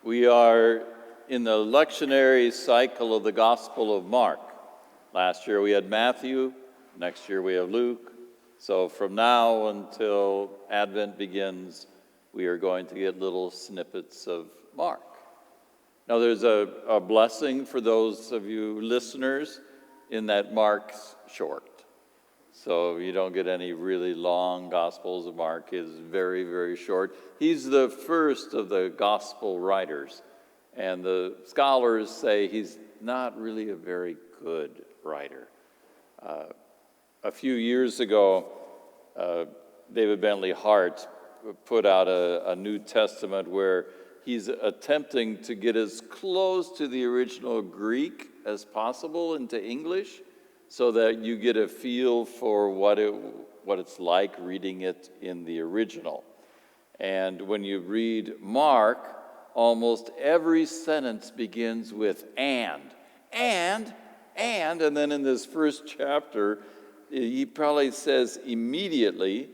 We are in the lectionary cycle of the Gospel of Mark. Last year we had Matthew, next year we have Luke. So from now until Advent begins, we are going to get little snippets of Mark. Now there's a blessing for those of you listeners in that Mark's short. So you don't get any really long Gospels. Mark is very, very short. He's the first of the Gospel writers. And the scholars say he's not really a very good writer. A few years ago, David Bentley Hart put out a New Testament where he's attempting to get as close to the original Greek as possible into English, so that you get a feel for what it's like reading it in the original. And when you read Mark, almost every sentence begins with and then in this first chapter, he probably says immediately,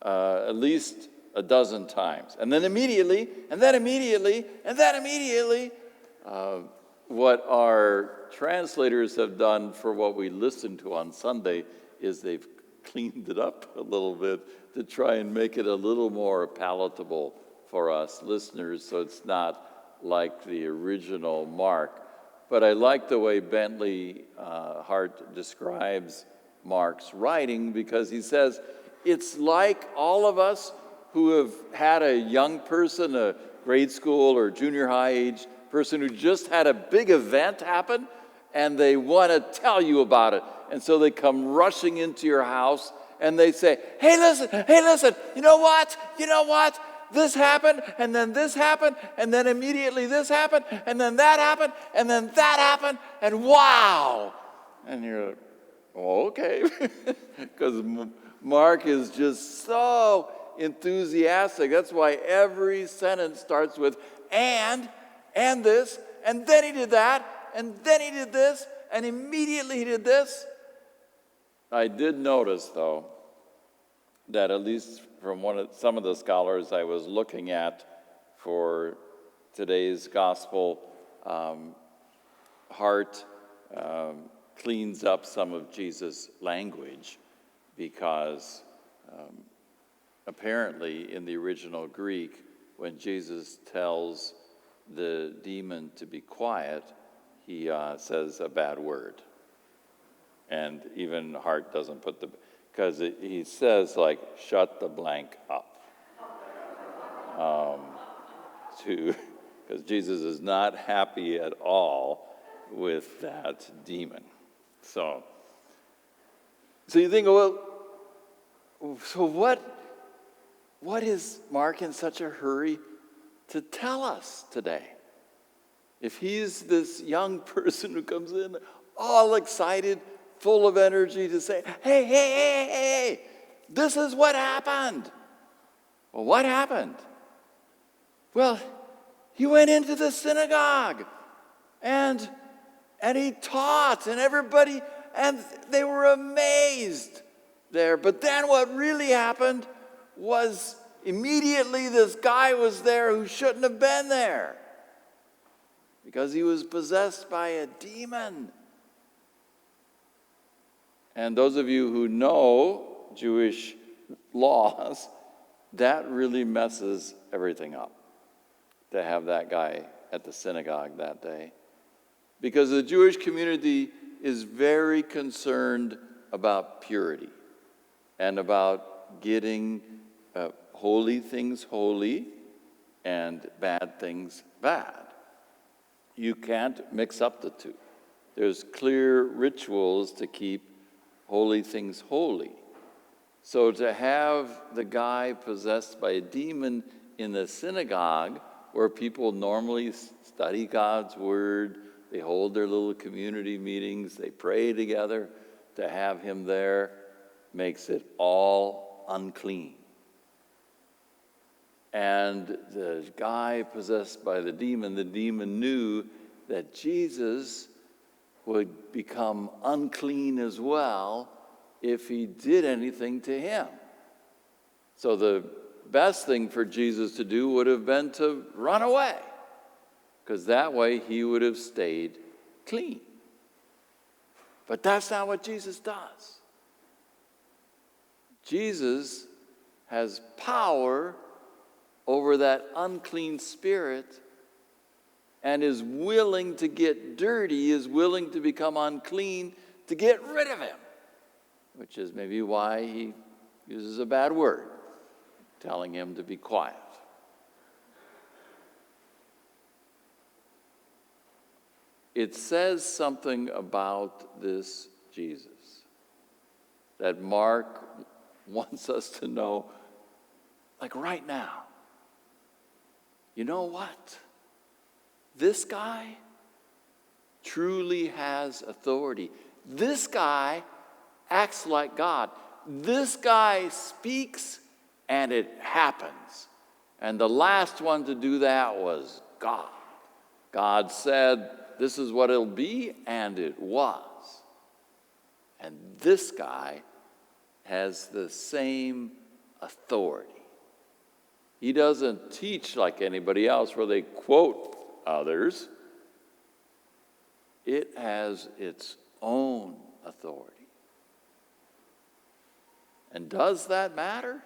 at least a dozen times. And then immediately, and then immediately, and then immediately. What our translators have done for what we listen to on Sunday is they've cleaned it up a little bit to try and make it a little more palatable for us listeners, so it's not like the original Mark. But I like the way Bentley Hart describes Mark's writing, because he says it's like all of us who have had a young person, a grade school or junior high age person who just had a big event happen, and they want to tell you about it. And so they come rushing into your house, and they say, hey, listen, you know what? This happened, and then this happened, and then immediately this happened, and then that happened, and then that happened, and wow! And you're like, oh, okay. Because Mark is just so enthusiastic. That's why every sentence starts with and this, and then he did that, and then he did this, and immediately he did this. I did notice, though, that at least from some of the scholars I was looking at for today's gospel, Hart cleans up some of Jesus' language, because apparently in the original Greek, when Jesus tells the demon to be quiet, he says a bad word. And even Hart doesn't put because he says, like, shut the blank up. Because Jesus is not happy at all with that demon. So you think, well, so what is Mark in such a hurry to tell us today? If he's this young person who comes in all excited, full of energy to say, hey, this is what happened. Well, what happened? Well, he went into the synagogue and he taught, and they were amazed there. But then what really happened was immediately this guy was there who shouldn't have been there, because he was possessed by a demon. And those of you who know Jewish laws, that really messes everything up, to have that guy at the synagogue that day. Because the Jewish community is very concerned about purity and about getting holy things holy and bad things bad. You can't mix up the two. There's clear rituals to keep holy things holy. So to have the guy possessed by a demon in the synagogue, where people normally study God's word, they hold their little community meetings, they pray together, to have him there makes it all unclean. And the guy possessed by the demon knew that Jesus would become unclean as well if he did anything to him. So the best thing for Jesus to do would have been to run away. because that way he would have stayed clean. But that's not what Jesus does. Jesus has power over that unclean spirit and is willing to get dirty, is willing to become unclean to get rid of him, which is maybe why he uses a bad word, telling him to be quiet. It says something about this Jesus that Mark wants us to know, like right now. You know what? This guy truly has authority. This guy acts like God. This guy speaks and it happens. And the last one to do that was God. God said, this is what it'll be, and it was. And this guy has the same authority. He doesn't teach like anybody else where they quote others. It has its own authority. And does that matter?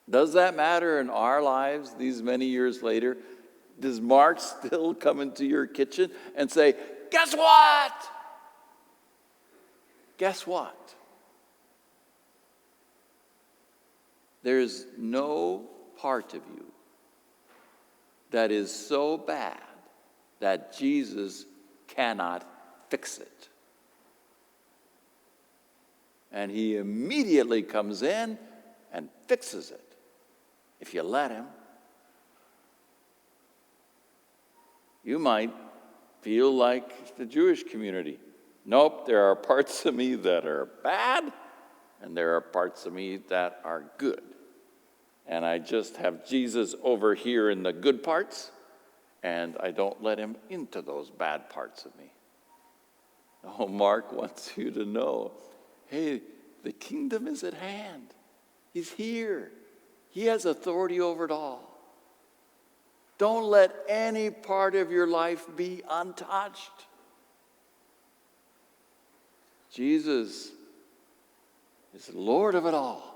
Does that matter in our lives these many years later? Does Mark still come into your kitchen and say, guess what? Guess what? There's no part of you that is so bad that Jesus cannot fix it. And he immediately comes in and fixes it, if you let him. You might feel like the Jewish community. Nope, there are parts of me that are bad, and there are parts of me that are good. And I just have Jesus over here in the good parts, and I don't let him into those bad parts of me. Oh, Mark wants you to know, hey, the kingdom is at hand. He's here. He has authority over it all. Don't let any part of your life be untouched. Jesus is Lord of it all.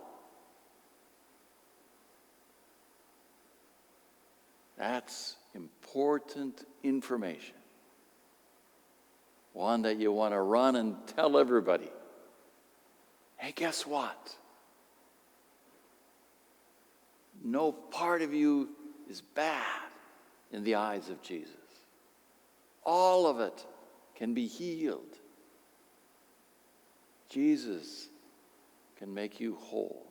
That's important information. One that you want to run and tell everybody. Hey, guess what? No part of you is bad in the eyes of Jesus. All of it can be healed. Jesus can make you whole.